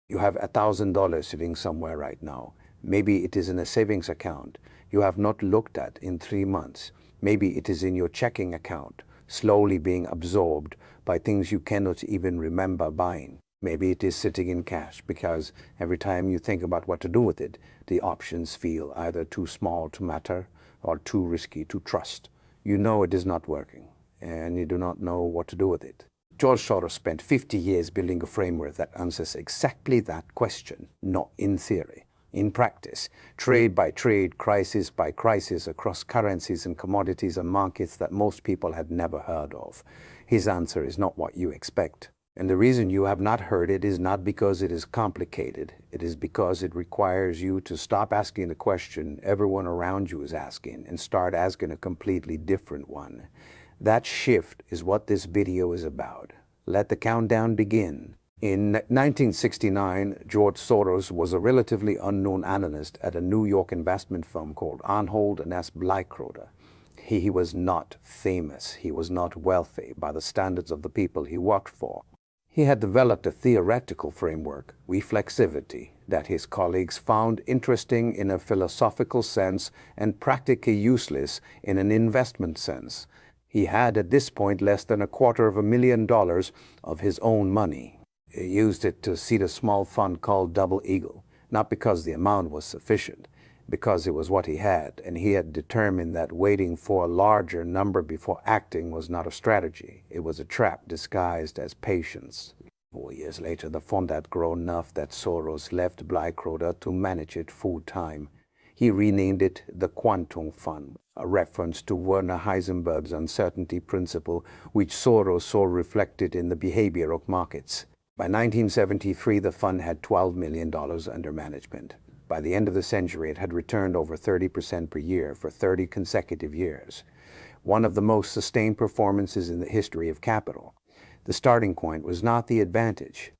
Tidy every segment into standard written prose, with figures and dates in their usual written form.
You have $1,000 sitting somewhere right now. Maybe it is in a savings account you have not looked at in 3 months. Maybe it is in your checking account, slowly being absorbed by things you cannot even remember buying. Maybe it is sitting in cash because every time you think about what to do with it, the options feel either too small to matter or too risky to trust. You know it is not working, and you do not know what to do with it. George Soros spent 50 years building a framework that answers exactly that question, not in theory. In practice, trade by trade, crisis by crisis across currencies and commodities and markets that most people had never heard of. His answer is not what you expect. And the reason you have not heard it is not because it is complicated. It is because it requires you to stop asking the question everyone around you is asking and start asking a completely different one. That shift is what this video is about. Let the countdown begin. In 1969, George Soros was a relatively unknown analyst at a New York investment firm called Arnhold and S. Bleichroeder. He was not famous. He was not wealthy by the standards of the people he worked for. He had developed a theoretical framework, reflexivity, that his colleagues found interesting in a philosophical sense and practically useless in an investment sense. He had at this point less than $250,000 of his own money. He used it to seed a small fund called Double Eagle, not because the amount was sufficient, because it was what he had, and he had determined that waiting for a larger number before acting was not a strategy. It was a trap disguised as patience. 4 years later, the fund had grown enough that Soros left Bleichroeder to manage it full-time. He renamed it the Quantum Fund, a reference to Werner Heisenberg's uncertainty principle, which Soros saw reflected in the behavior of markets. By 1973, the fund had $12 million under management. By the end of the century, it had returned over 30% per year for 30 consecutive years, one of the most sustained performances in the history of capital. The starting point was not the advantage.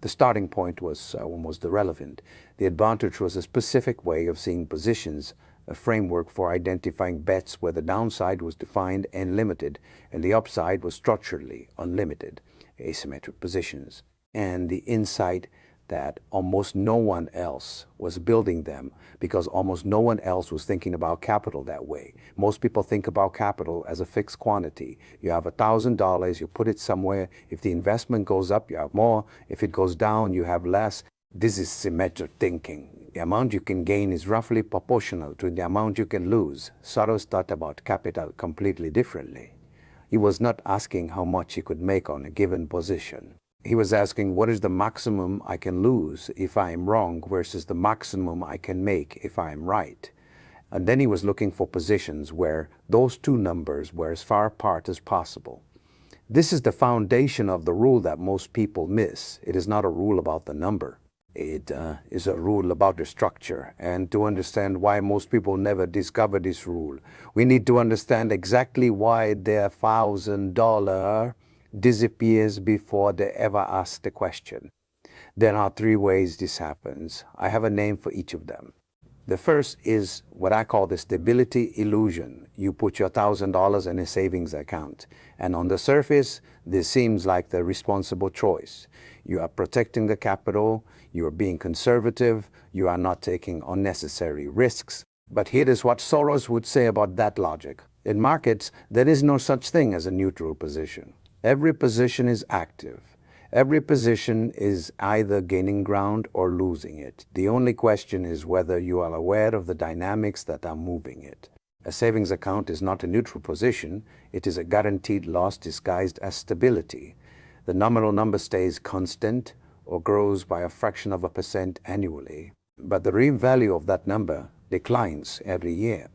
The starting point was almost irrelevant. The advantage was a specific way of seeing positions, a framework for identifying bets where the downside was defined and limited, and the upside was structurally unlimited, asymmetric positions, and the insight that almost no one else was building them because almost no one else was thinking about capital that way. Most people think about capital as a fixed quantity. You have $1,000, you put it somewhere. If the investment goes up, you have more. If it goes down, you have less. This is symmetric thinking. The amount you can gain is roughly proportional to the amount you can lose. Soros thought about capital completely differently. He was not asking how much he could make on a given position. He was asking, what is the maximum I can lose if I am wrong versus the maximum I can make if I am right? And then he was looking for positions where those two numbers were as far apart as possible. This is the foundation of the rule that most people miss. It is not a rule about the number. It is a rule about the structure. And to understand why most people never discover this rule, we need to understand exactly why their $1,000 disappears before they ever ask the question. There are 3 ways this happens. I have a name for each of them. The first is what I call the stability illusion. You put your $1,000 in a savings account, and on the surface, this seems like the responsible choice. You are protecting the capital, you are being conservative, you are not taking unnecessary risks. But here is what Soros would say about that logic. In markets, there is no such thing as a neutral position. Every position is active. Every position is either gaining ground or losing it. The only question is whether you are aware of the dynamics that are moving it. A savings account is not a neutral position. It is a guaranteed loss disguised as stability. The nominal number stays constant or grows by a fraction of a percent annually, but the real value of that number declines every year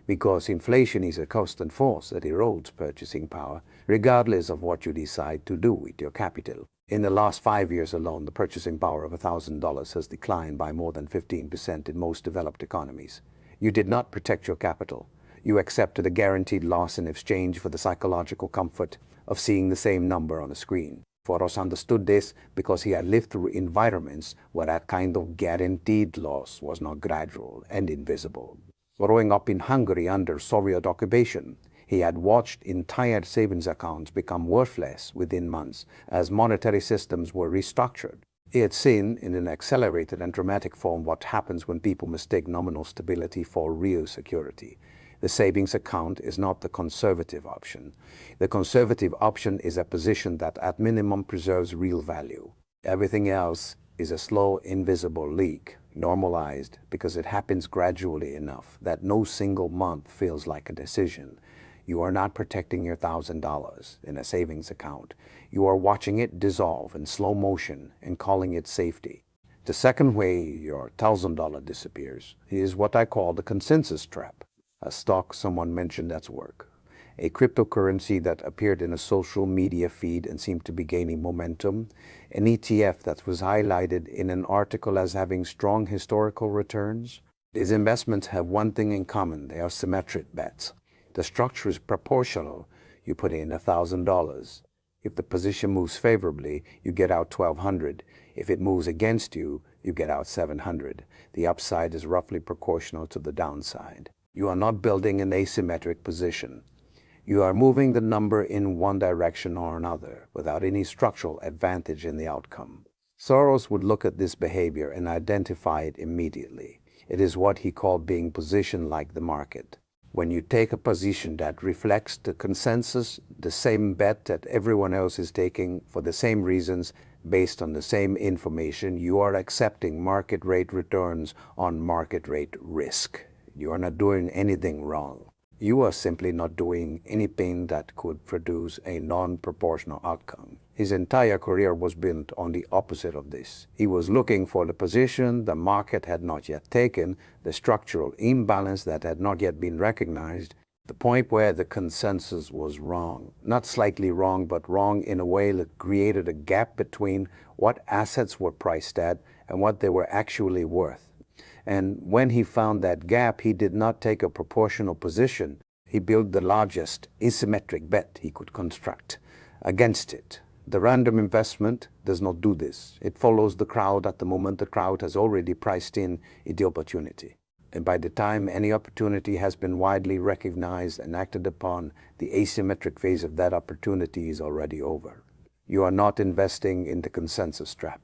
because inflation is a constant force that erodes purchasing power regardless of what you decide to do with your capital. In the last 5 years alone, the purchasing power of $1,000 has declined by more than 15% in most developed economies. You did not protect your capital. You accepted a guaranteed loss in exchange for the psychological comfort of seeing the same number on a screen. Soros understood this because he had lived through environments where that kind of guaranteed loss was not gradual and invisible. Growing up in Hungary under Soviet occupation, he had watched entire savings accounts become worthless within months as monetary systems were restructured. He had seen in an accelerated and dramatic form what happens when people mistake nominal stability for real security. The savings account is not the conservative option. The conservative option is a position that at minimum preserves real value. Everything else is a slow, invisible leak, normalized because it happens gradually enough that no single month feels like a decision. You are not protecting your $1,000 in a savings account. You are watching it dissolve in slow motion and calling it safety. The second way your $1,000 disappears is what I call the consensus trap. A stock someone mentioned at work. A cryptocurrency that appeared in a social media feed and seemed to be gaining momentum. An ETF that was highlighted in an article as having strong historical returns. These investments have one thing in common. They are symmetric bets. The structure is proportional. You put in $1,000. If the position moves favorably, you get out $1,200. If it moves against you, you get out $700. The upside is roughly proportional to the downside. You are not building an asymmetric position. You are moving the number in one direction or another without any structural advantage in the outcome. Soros would look at this behavior and identify it immediately. It is what he called being positioned like the market. When you take a position that reflects the consensus, the same bet that everyone else is taking for the same reasons, based on the same information, you are accepting market rate returns on market rate risk. You are not doing anything wrong. You are simply not doing anything that could produce a non-proportional outcome. His entire career was built on the opposite of this. He was looking for the position the market had not yet taken, the structural imbalance that had not yet been recognized, the point where the consensus was wrong. Not slightly wrong, but wrong in a way that created a gap between what assets were priced at and what they were actually worth. And when he found that gap, he did not take a proportional position. He built the largest asymmetric bet he could construct against it. The random investment does not do this. It follows the crowd at the moment the crowd has already priced in the opportunity. And by the time any opportunity has been widely recognized and acted upon, the asymmetric phase of that opportunity is already over. You are not investing in the consensus trap.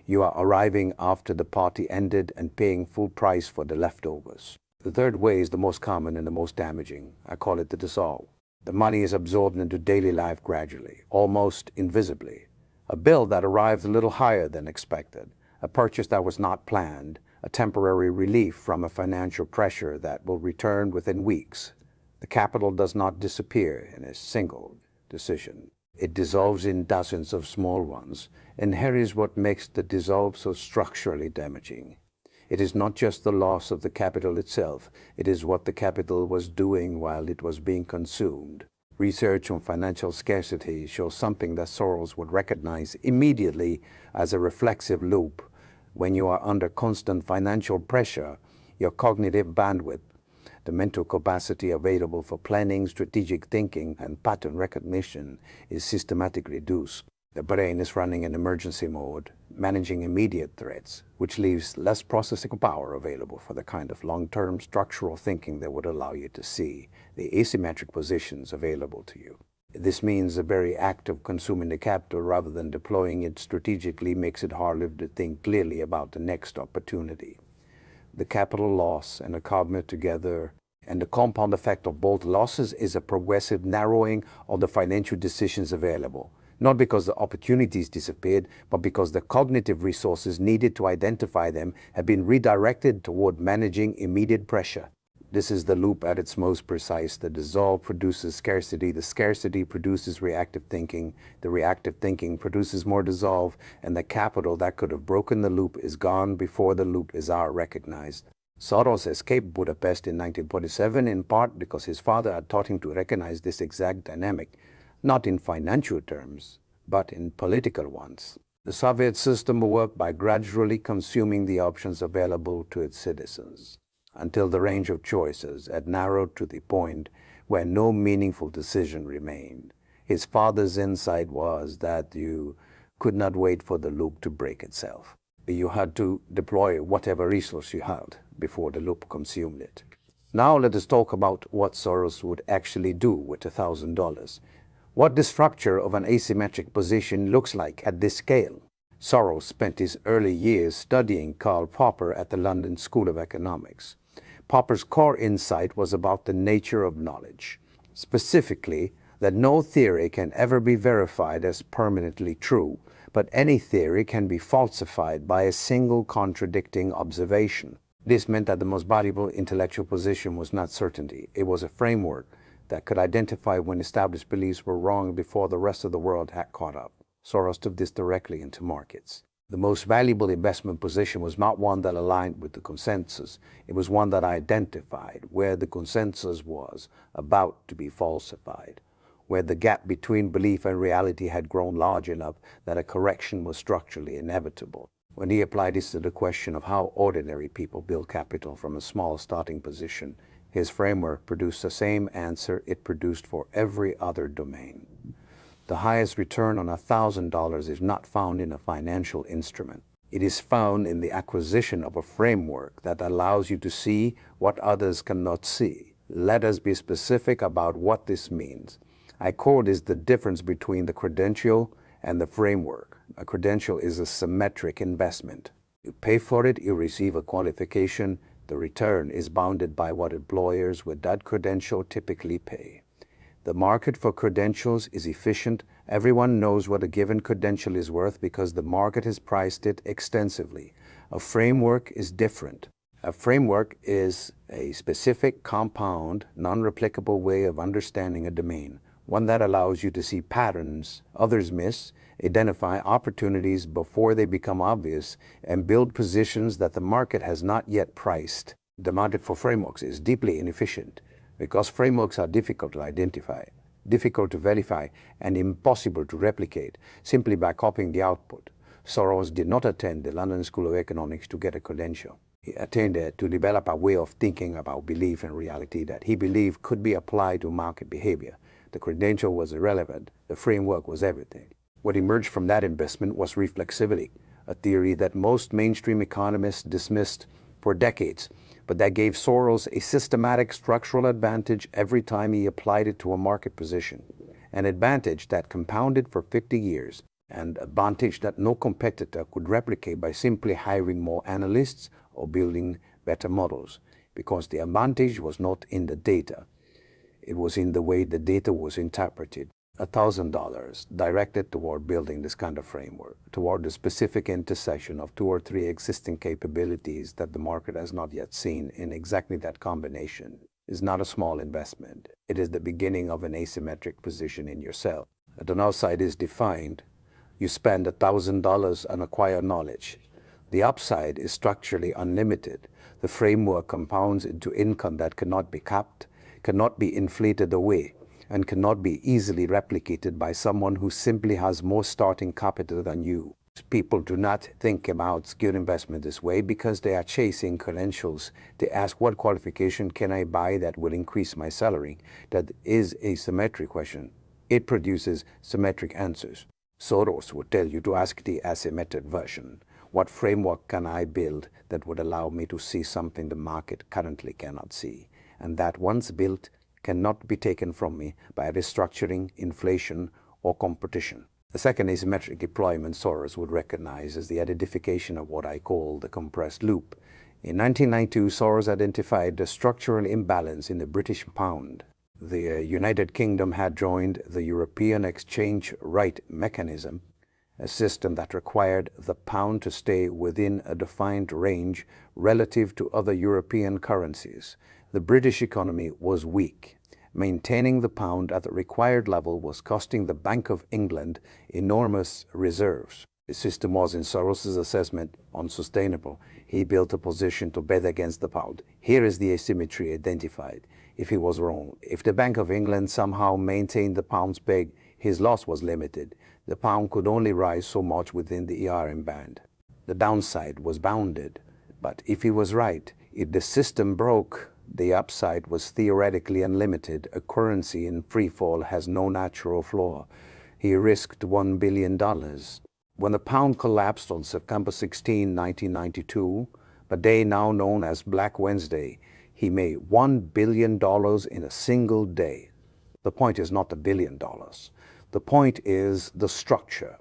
You are arriving after the party ended and paying full price for the leftovers. The third way is the most common and the most damaging. I call it the dissolve. The money is absorbed into daily life gradually, almost invisibly. A bill that arrived a little higher than expected, a purchase that was not planned, a temporary relief from a financial pressure that will return within weeks. The capital does not disappear in a single decision. It dissolves in dozens of small ones, and here is what makes the dissolve so structurally damaging. It is not just the loss of the capital itself, it is what the capital was doing while it was being consumed. Research on financial scarcity shows something that Soros would recognize immediately as a reflexive loop. When you are under constant financial pressure, your cognitive bandwidth, the mental capacity available for planning, strategic thinking, and pattern recognition is systematically reduced. The brain is running in emergency mode, managing immediate threats, which leaves less processing power available for the kind of long-term structural thinking that would allow you to see the asymmetric positions available to you. This means the very act of consuming the capital rather than deploying it strategically makes it harder to think clearly about the next opportunity. The capital loss and the cognitive together, and the compound effect of both losses is a progressive narrowing of the financial decisions available. Not because the opportunities disappeared, but because the cognitive resources needed to identify them have been redirected toward managing immediate pressure. This is the loop at its most precise. The dissolve produces scarcity. The scarcity produces reactive thinking. The reactive thinking produces more dissolve, and the capital that could have broken the loop is gone before the loop is recognized. Soros escaped Budapest in 1947 in part because his father had taught him to recognize this exact dynamic, not in financial terms, but in political ones. The Soviet system worked by gradually consuming the options available to its citizens, until the range of choices had narrowed to the point where no meaningful decision remained. His father's insight was that you could not wait for the loop to break itself. You had to deploy whatever resource you had before the loop consumed it. Now let us talk about what Soros would actually do with $1,000. What the structure of an asymmetric position looks like at this scale. Soros spent his early years studying Karl Popper at the London School of Economics. Popper's core insight was about the nature of knowledge, specifically that no theory can ever be verified as permanently true, but any theory can be falsified by a single contradicting observation. This meant that the most valuable intellectual position was not certainty. It was a framework that could identify when established beliefs were wrong before the rest of the world had caught up. Soros took this directly into markets. The most valuable investment position was not one that aligned with the consensus. It was one that identified where the consensus was about to be falsified, where the gap between belief and reality had grown large enough that a correction was structurally inevitable. When he applied this to the question of how ordinary people build capital from a small starting position, his framework produced the same answer it produced for every other domain. The highest return on $1,000 is not found in a financial instrument. It is found in the acquisition of a framework that allows you to see what others cannot see. Let us be specific about what this means. I call this the difference between the credential and the framework. A credential is a symmetric investment. You pay for it, you receive a qualification. The return is bounded by what employers with that credential typically pay. The market for credentials is efficient. Everyone knows what a given credential is worth because the market has priced it extensively. A framework is different. A framework is a specific, compound, non-replicable way of understanding a domain, one that allows you to see patterns others miss, identify opportunities before they become obvious, and build positions that the market has not yet priced. The market for frameworks is deeply inefficient because frameworks are difficult to identify, difficult to verify, and impossible to replicate simply by copying the output. Soros did not attend the London School of Economics to get a credential. He attended to develop a way of thinking about belief and reality that he believed could be applied to market behavior. The credential was irrelevant. The framework was everything. What emerged from that investment was reflexivity, a theory that most mainstream economists dismissed for decades, but that gave Soros a systematic structural advantage every time he applied it to a market position, an advantage that compounded for 50 years, and an advantage that no competitor could replicate by simply hiring more analysts or building better models, because the advantage was not in the data. It was in the way the data was interpreted. $1,000 directed toward building this kind of framework, toward the specific intersection of 2 or 3 existing capabilities that the market has not yet seen in exactly that combination, is not a small investment. It is the beginning of an asymmetric position in yourself. The downside is defined. You spend $1,000 and acquire knowledge. The upside is structurally unlimited. The framework compounds into income that cannot be capped, cannot be inflated away, and cannot be easily replicated by someone who simply has more starting capital than you. People do not think about secure investment this way because they are chasing credentials. They ask, what qualification can I buy that will increase my salary? That is a symmetric question. It produces symmetric answers. Soros would tell you to ask the asymmetric version. What framework can I build that would allow me to see something the market currently cannot see? And that once built, cannot be taken from me by restructuring, inflation, or competition. The second asymmetric deployment Soros would recognize is the identification of what I call the compressed loop. In 1992, Soros identified the structural imbalance in the British pound. The United Kingdom had joined the European exchange rate mechanism, a system that required the pound to stay within a defined range relative to other European currencies. The British economy was weak. Maintaining the pound at the required level was costing the Bank of England enormous reserves. The system was, in Soros's assessment, unsustainable. He built a position to bet against the pound. Here is the asymmetry identified. If he was wrong, if the Bank of England somehow maintained the pound's peg, his loss was limited. The pound could only rise so much within the ERM band. The downside was bounded. But if he was right, if the system broke, the upside was theoretically unlimited. A currency in free fall has no natural floor. He risked $1 billion. When the pound collapsed on September 16, 1992, a day now known as Black Wednesday, he made $1 billion in a single day. The point is not the $1 billion. The point is the structure.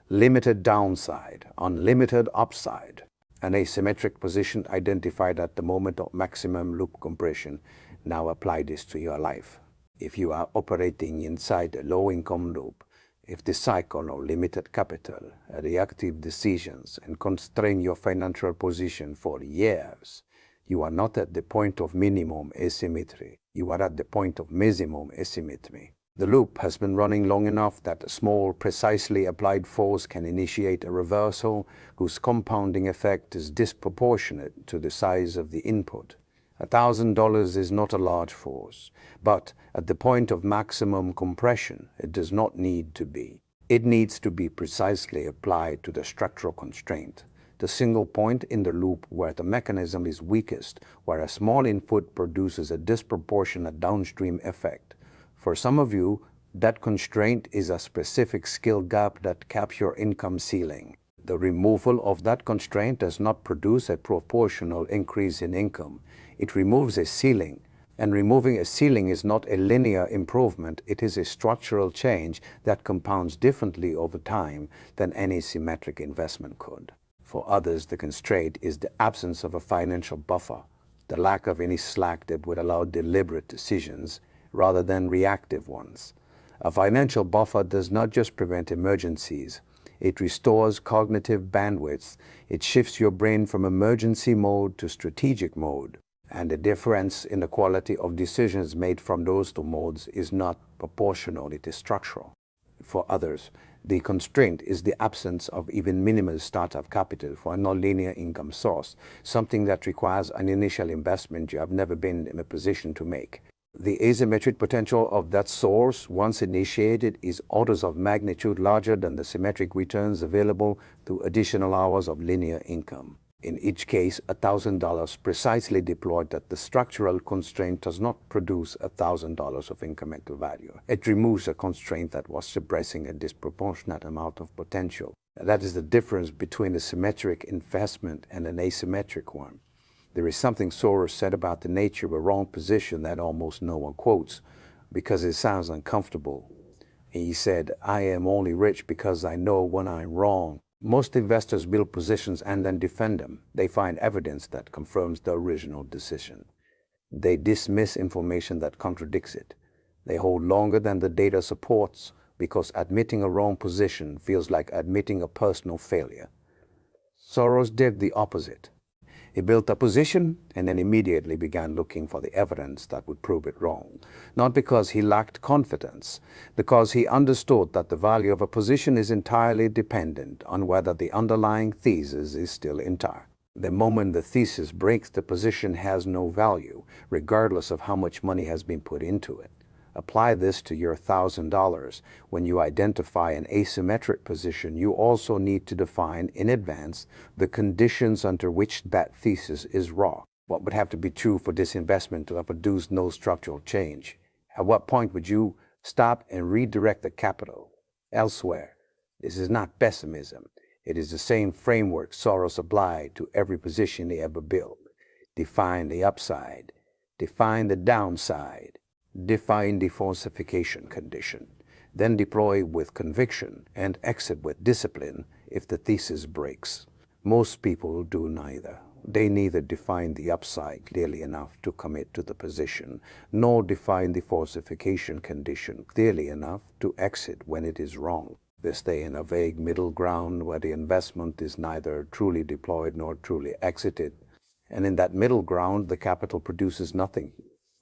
limited downside, unlimited upside. An asymmetric position identified at the moment of maximum loop compression. Now apply this to your life. If you are operating inside a low-income loop, if the cycle of limited capital, reactive decisions, and constrain your financial position for years, you are not at the point of minimum asymmetry. You are at the point of maximum asymmetry. The loop has been running long enough that a small, precisely applied force can initiate a reversal whose compounding effect is disproportionate to the size of the input. $1,000 is not a large force, but at the point of maximum compression, it does not need to be. It needs to be precisely applied to the structural constraint, the single point in the loop where the mechanism is weakest, where a small input produces a disproportionate downstream effect. For some of you, that constraint is a specific skill gap that caps your income ceiling. The removal of that constraint does not produce a proportional increase in income. It removes a ceiling, and removing a ceiling is not a linear improvement. It is a structural change that compounds differently over time than any symmetric investment could. For others, the constraint is the absence of a financial buffer, the lack of any slack that would allow deliberate decisions rather than reactive ones. A financial buffer does not just prevent emergencies. It restores cognitive bandwidth. It shifts your brain from emergency mode to strategic mode. And the difference in the quality of decisions made from those two modes is not proportional, it is structural. For others, the constraint is the absence of even minimal startup capital for a nonlinear income source, something that requires an initial investment you have never been in a position to make. The asymmetric potential of that source, once initiated, is orders of magnitude larger than the symmetric returns available through additional hours of linear income. In each case, $1,000 precisely deployed at the structural constraint does not produce $1,000 of incremental value. It removes a constraint that was suppressing a disproportionate amount of potential. That is the difference between a symmetric investment and an asymmetric one. There is something Soros said about the nature of a wrong position that almost no one quotes because it sounds uncomfortable. He said, "I am only rich because I know when I'm wrong." Most investors build positions and then defend them. They find evidence that confirms the original decision. They dismiss information that contradicts it. They hold longer than the data supports because admitting a wrong position feels like admitting a personal failure. Soros did the opposite. He built a position and then immediately began looking for the evidence that would prove it wrong. Not because he lacked confidence, because he understood that the value of a position is entirely dependent on whether the underlying thesis is still intact. The moment the thesis breaks, the position has no value, regardless of how much money has been put into it. Apply this to your $1,000. When you identify an asymmetric position, you also need to define in advance the conditions under which that thesis is wrong. What would have to be true for this investment to have produced no structural change? At what point would you stop and redirect the capital elsewhere? This is not pessimism. It is the same framework Soros applied to every position he ever built. Define the upside. Define the downside. Define the falsification condition, then deploy with conviction and exit with discipline if the thesis breaks. Most people do neither. They neither define the upside clearly enough to commit to the position, nor define the falsification condition clearly enough to exit when it is wrong. They stay in a vague middle ground where the investment is neither truly deployed nor truly exited. And in that middle ground, the capital produces nothing.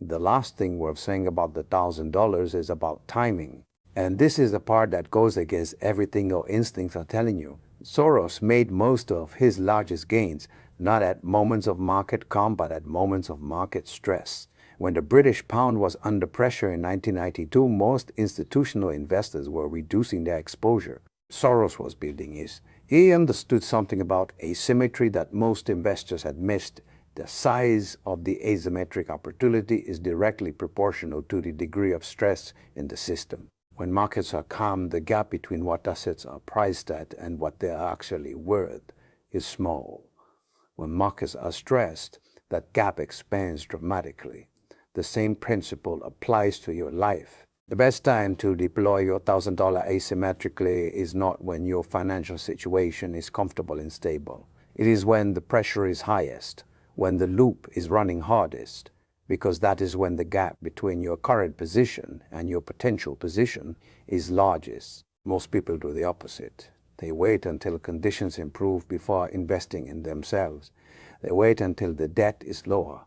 The last thing worth saying about the $1,000 is about timing. And this is the part that goes against everything your instincts are telling you. Soros made most of his largest gains not at moments of market calm, but at moments of market stress. When the British pound was under pressure in 1992, most institutional investors were reducing their exposure. Soros was building his. He understood something about asymmetry that most investors had missed. The size of the asymmetric opportunity is directly proportional to the degree of stress in the system. When markets are calm, the gap between what assets are priced at and what they are actually worth is small. When markets are stressed, that gap expands dramatically. The same principle applies to your life. The best time to deploy your $1,000 asymmetrically is not when your financial situation is comfortable and stable. It is when the pressure is highest, when the loop is running hardest, because that is when the gap between your current position and your potential position is largest. Most people do the opposite. They wait until conditions improve before investing in themselves. They wait until the debt is lower,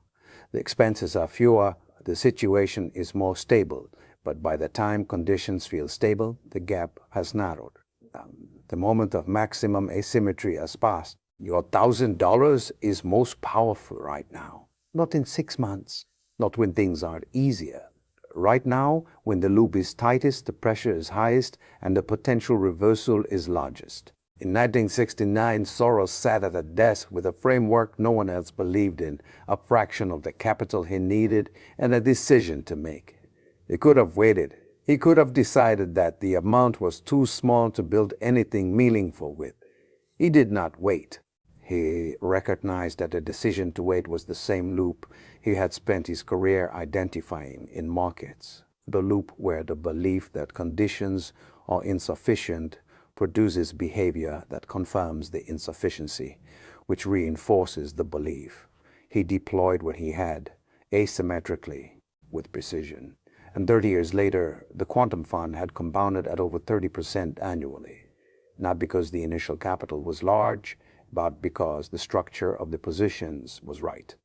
the expenses are fewer, the situation is more stable. But by the time conditions feel stable, the gap has narrowed. The moment of maximum asymmetry has passed. Your $1,000 is most powerful right now. Not in 6 months, not when things are easier. Right now, when the loop is tightest, the pressure is highest, and the potential reversal is largest. In 1969, Soros sat at a desk with a framework no one else believed in, a fraction of the capital he needed, and a decision to make. He could have waited. He could have decided that the amount was too small to build anything meaningful with. He did not wait. He recognized that the decision to wait was the same loop he had spent his career identifying in markets. The loop where the belief that conditions are insufficient produces behavior that confirms the insufficiency, which reinforces the belief. He deployed what he had, asymmetrically, with precision. And 30 years later, the quantum fund had compounded at over 30% annually, not because the initial capital was large, but because the structure of the positions was right.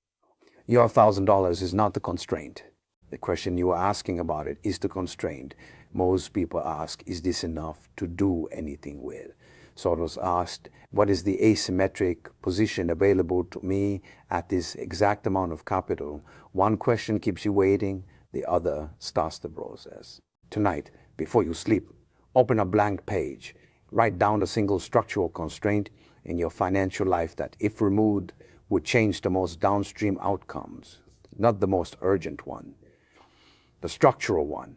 Your $1,000 is not the constraint. The question you are asking about it is the constraint. Most people ask, is this enough to do anything with? Soros asked, what is the asymmetric position available to me at this exact amount of capital? One question keeps you waiting, the other starts the process. Tonight, before you sleep, open a blank page. Write down a single structural constraint in your financial life that, if removed, would change the most downstream outcomes, not the most urgent one, the structural one.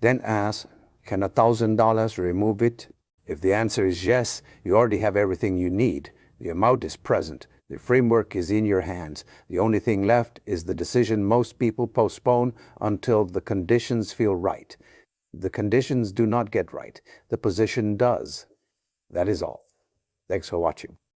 Then ask, can $1,000 remove it? If the answer is yes, you already have everything you need. The amount is present. The framework is in your hands. The only thing left is the decision most people postpone until the conditions feel right. The conditions do not get right. The position does. That is all. Thanks for watching.